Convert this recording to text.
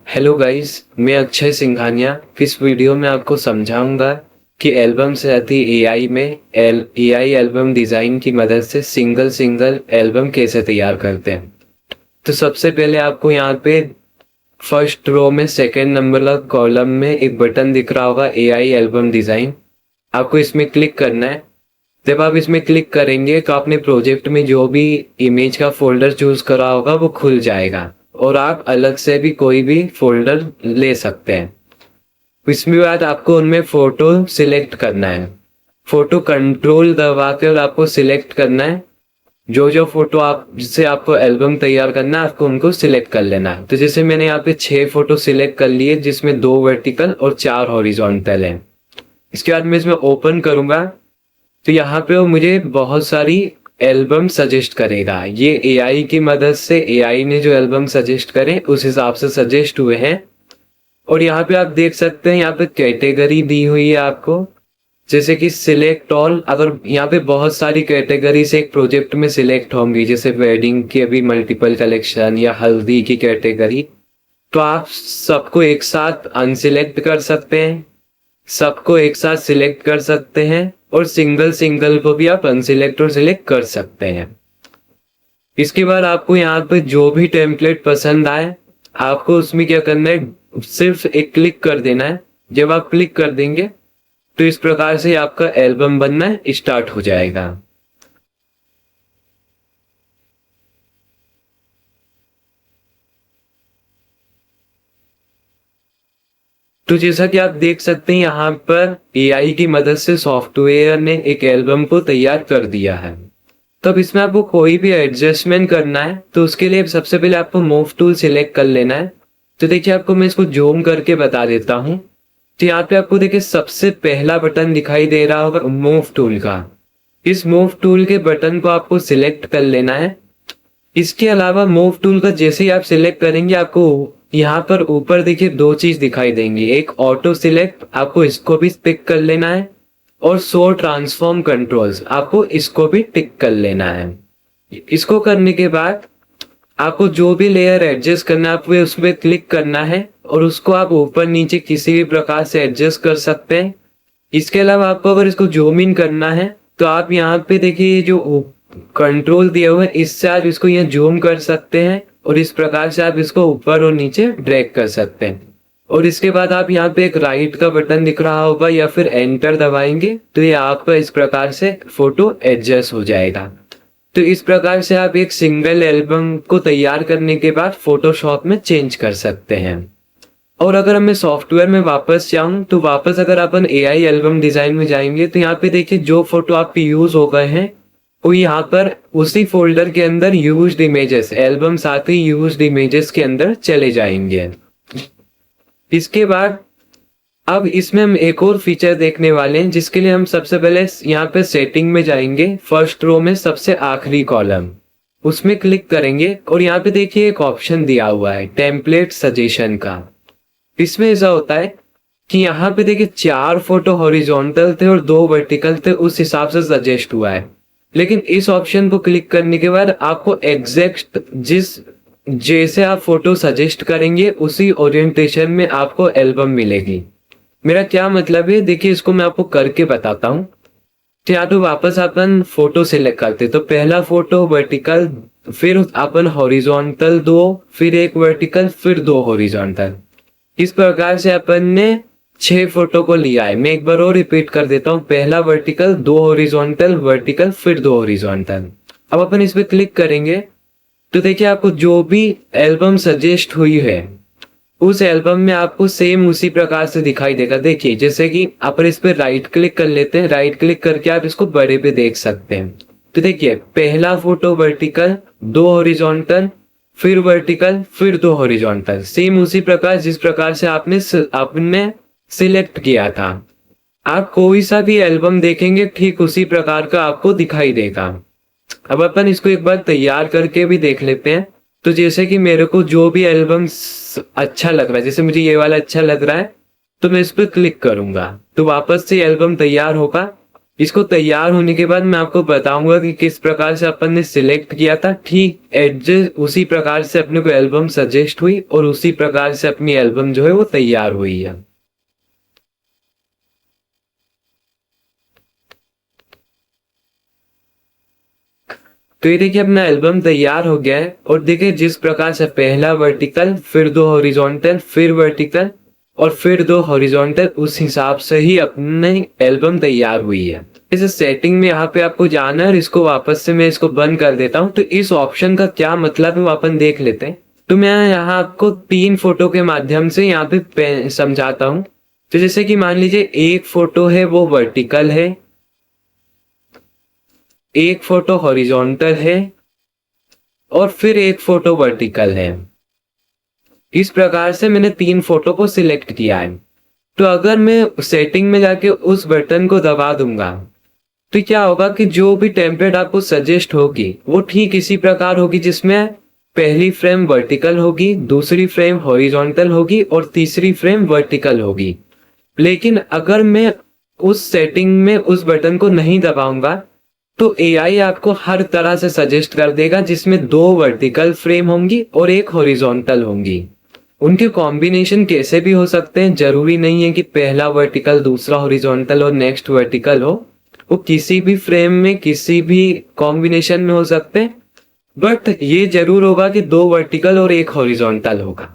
Hello guys, मैं अक्षय सिंघानिया इस video में आपको समझाऊंगा कि एल्बम से आती एआई में एआई एल्बम डिज़ाइन की मदद से सिंगल सिंगल एल्बम कैसे तैयार करते हैं। तो सबसे पहले आपको यहाँ पे फर्स्ट रो में सेकंड नंबर का कॉलम में एक बटन दिख रहा होगा एआई एल्बम डिज़ाइन। आपको इसमें क्लिक करना है। जब आप इसमें क्लिक करेंगे तो अपने प्रोजेक्ट में जो भी इमेज का फोल्डर चूज करा होगा वो खुल जाएगा और आप अलग से भी कोई भी फोल्डर ले सकते हैं। इसमें बाद आपको उनमें फोटो सिलेक्ट करना है। फोटो कंट्रोल दबा कर आपको सिलेक्ट करना है। जो जो फोटो आप जिससे आपको एल्बम तैयार करना है आपको उनको सिलेक्ट कर लेना है। तो जैसे मैंने यहाँ पे 6 फोटो सिलेक्ट कर लिए जिसमें 2 वर्टिकल और 4 हॉरिजॉन्टल हैं। इसके बाद मैं इसमें ओपन करूंगा तो यहाँ पे वो मुझे बहुत सारी एल्बम सजेस्ट करेगा। ये एआई की मदद से एआई ने जो एल्बम सजेस्ट करे उस हिसाब से सजेस्ट हुए हैं। और यहाँ पे आप देख सकते हैं यहाँ पे कैटेगरी दी हुई है आपको, जैसे कि सिलेक्ट ऑल। अगर यहाँ पे बहुत सारी कैटेगरी से एक प्रोजेक्ट में सिलेक्ट होंगी, जैसे वेडिंग की अभी मल्टीपल कलेक्शन या हल्दी की कैटेगरी, तो आप सबको एक साथ अनसिलेक्ट कर सकते हैं, सबको एक साथ सिलेक्ट कर सकते हैं और सिंगल सिंगल को भी आप अनसिलेक्ट और सिलेक्ट कर सकते हैं। इसके बाद आपको यहाँ पे जो भी टेम्पलेट पसंद आए आपको उसमें क्या करना है, सिर्फ एक क्लिक कर देना है। जब आप क्लिक कर देंगे तो इस प्रकार से आपका एल्बम बनना स्टार्ट हो जाएगा। तो जैसा कि आप देख सकते हैं यहाँ पर एआई की मदद से सॉफ्टवेयर ने एक एल्बम को तैयार कर दिया है। तब इसमें आपको कोई भी एडजस्टमेंट करना है तो उसके लिए सबसे पहले आपको मूव टूल सिलेक्ट कर लेना है। तो देखिए आपको मैं इसको जूम करके बता देता हूँ। तो यहाँ पे आपको देखिए सबसे पहला बटन दिखाई दे रहा होगा मूव टूल का। इस मूव टूल के बटन को आपको सिलेक्ट कर लेना है। इसके अलावा मूव टूल का जैसे ही आप सिलेक्ट करेंगे आपको यहाँ पर ऊपर देखिए 2 चीज दिखाई देंगी। एक ऑटो सिलेक्ट, आपको इसको भी पिक कर लेना है, और शो ट्रांसफॉर्म कंट्रोल्स, आपको इसको भी टिक कर लेना है। इसको करने के बाद आपको जो भी लेयर एडजस्ट करना है आपको उस पर क्लिक करना है और उसको आप ऊपर नीचे किसी भी प्रकार से एडजस्ट कर सकते हैं। इसके अलावा आपको अगर इसको जूम इन करना है तो आप यहाँ पे देखिए जो कंट्रोल दिया हुआ है इससे आप इसको यहाँ जूम कर सकते हैं और इस प्रकार से आप इसको ऊपर और नीचे ड्रैग कर सकते हैं। और इसके बाद आप यहाँ पे एक राइट का बटन दिख रहा होगा या फिर एंटर दबाएंगे तो ये आपका इस प्रकार से फोटो एडजस्ट हो जाएगा। तो इस प्रकार से आप एक सिंगल एल्बम को तैयार करने के बाद फोटोशॉप में चेंज कर सकते हैं। और अगर मैं सॉफ्टवेयर में वापस जाऊं तो वापस अगर अपन एआई एल्बम डिजाइन में जाएंगे तो यहाँ पे देखिए जो फोटो आपके यूज हो गए हैं वो यहाँ पर उसी फोल्डर के अंदर यूज्ड इमेजेस, एल्बम साथ ही यूज्ड इमेजेस के अंदर चले जाएंगे। इसके बाद अब इसमें हम एक और फीचर देखने वाले हैं जिसके लिए हम सबसे पहले यहाँ पे सेटिंग में जाएंगे। फर्स्ट रो में सबसे आखिरी कॉलम उसमें क्लिक करेंगे और यहाँ पे देखिए एक ऑप्शन दिया हुआ है टेम्पलेट सजेशन का। इसमें ऐसा होता है कि यहाँ पे देखिए 4 फोटो हॉरिजॉन्टल थे और 2 वर्टिकल थे, उस हिसाब से सजेस्ट हुआ है। लेकिन इस ऑप्शन को क्लिक करने के बाद आपको एग्जैक्ट जैसे आप फोटो सजेस्ट करेंगे उसी ओरिएंटेशन में आपको एल्बम मिलेगी। मेरा क्या मतलब है देखिए, इसको मैं आपको करके बताता हूँ। तो यहाँ तो वापस अपन फोटो सिलेक्ट करते तो पहला फोटो वर्टिकल, फिर अपन हॉरिजॉन्टल 2, फिर एक वर्टिकल, फिर 2 हॉरिजॉन्टल। इस प्रकार से अपन ने 6 फोटो को लिया है। मैं एक बार और रिपीट कर देता हूँ, पहला वर्टिकल, 2 हॉरिजॉन्टल, वर्टिकल, फिर 2 हॉरिजॉन्टल। अब अपन इस पे क्लिक करेंगे तो देखिए आपको जो भी एल्बम सजेस्ट हुई है उस एल्बम में आपको सेम उसी प्रकार से दिखाई देगा। देखिए जैसे कि अपन इस पे राइट क्लिक कर लेते हैं, राइट क्लिक करके आप इसको बड़े पे देख सकते हैं। तो देखिए पहला फोटो वर्टिकल, 2 हॉरिजॉन्टल, फिर वर्टिकल, फिर 2 हॉरिजॉन्टल, सेम उसी प्रकार जिस प्रकार से आपने सिलेक्ट किया था। आप कोई सा भी एल्बम देखेंगे ठीक उसी प्रकार का आपको दिखाई देगा। अब अपन इसको एक बार तैयार करके भी देख लेते हैं। तो जैसे कि मेरे को जो भी एल्बम अच्छा लग रहा है, जैसे मुझे ये वाला अच्छा लग रहा है तो मैं इस पर क्लिक करूंगा तो वापस से एल्बम तैयार होगा। इसको तैयार होने के बाद मैं आपको बताऊंगा कि किस प्रकार से अपन ने सिलेक्ट किया था। ठीक एडजस्ट उसी प्रकार से अपने को एल्बम सजेस्ट हुई और उसी प्रकार से अपनी एल्बम जो है वो तैयार हुई है। तो ये देखिए अपना एल्बम तैयार हो गया है और देखिए जिस प्रकार से पहला वर्टिकल, फिर 2 हॉरिजॉन्टल, फिर वर्टिकल और फिर 2 हॉरिजॉन्टल, उस हिसाब से ही अपनी एल्बम तैयार हुई है। इस सेटिंग में यहाँ पे आपको जाना है और इसको वापस से मैं इसको बंद कर देता हूँ। तो इस ऑप्शन का क्या मतलब है वो अपन देख लेते हैं। तो मैं यहाँ आपको 3 फोटो के माध्यम से यहाँ पे समझाता हूँ। तो जैसे कि मान लीजिए एक फोटो है वो वर्टिकल है, एक फोटो हॉरिजॉन्टल है और फिर एक फोटो वर्टिकल है। इस प्रकार से मैंने 3 फोटो को सिलेक्ट किया है। तो अगर मैं सेटिंग में जाके उस बटन को दबा दूंगा तो क्या होगा कि जो भी टेम्पलेट आपको सजेस्ट होगी वो ठीक इसी प्रकार होगी, जिसमें पहली फ्रेम वर्टिकल होगी, दूसरी फ्रेम हॉरिजॉन्टल होगी और तीसरी फ्रेम वर्टिकल होगी। लेकिन अगर मैं उस सेटिंग में उस बटन को नहीं दबाऊंगा तो एआई आपको हर तरह से सजेस्ट कर देगा, जिसमें 2 वर्टिकल फ्रेम होंगी और एक हॉरिजॉन्टल होंगी। उनके कॉम्बिनेशन कैसे भी हो सकते हैं, जरूरी नहीं है कि पहला वर्टिकल दूसरा हॉरिजॉन्टल और नेक्स्ट वर्टिकल हो। वो किसी भी फ्रेम में किसी भी कॉम्बिनेशन में हो सकते हैं, बट ये जरूर होगा कि 2 वर्टिकल और एक हॉरिजॉन्टल होगा।